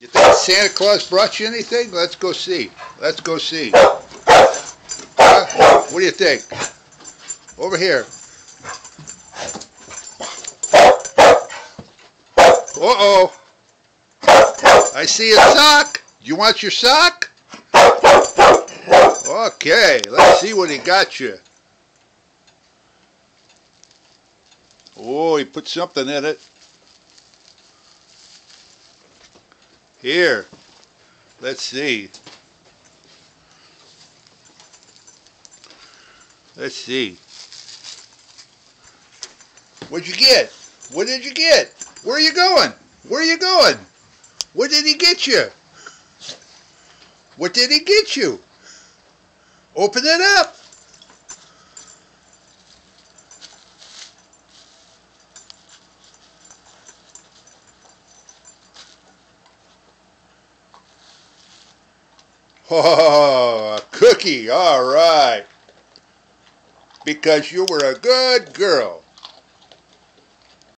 You think Santa Claus brought you anything? Let's go see. Let's go see. What do you think? Over here. Uh-oh. I see a sock. You want your sock? Okay, let's see what he got you. Oh, he put something in it. Here. Let's see. Let's see. What'd you get? What did you get? Where are you going? Where are you going? What did he get you? What did he get you? Open it up. Oh, a cookie. All right. Because you were a good girl.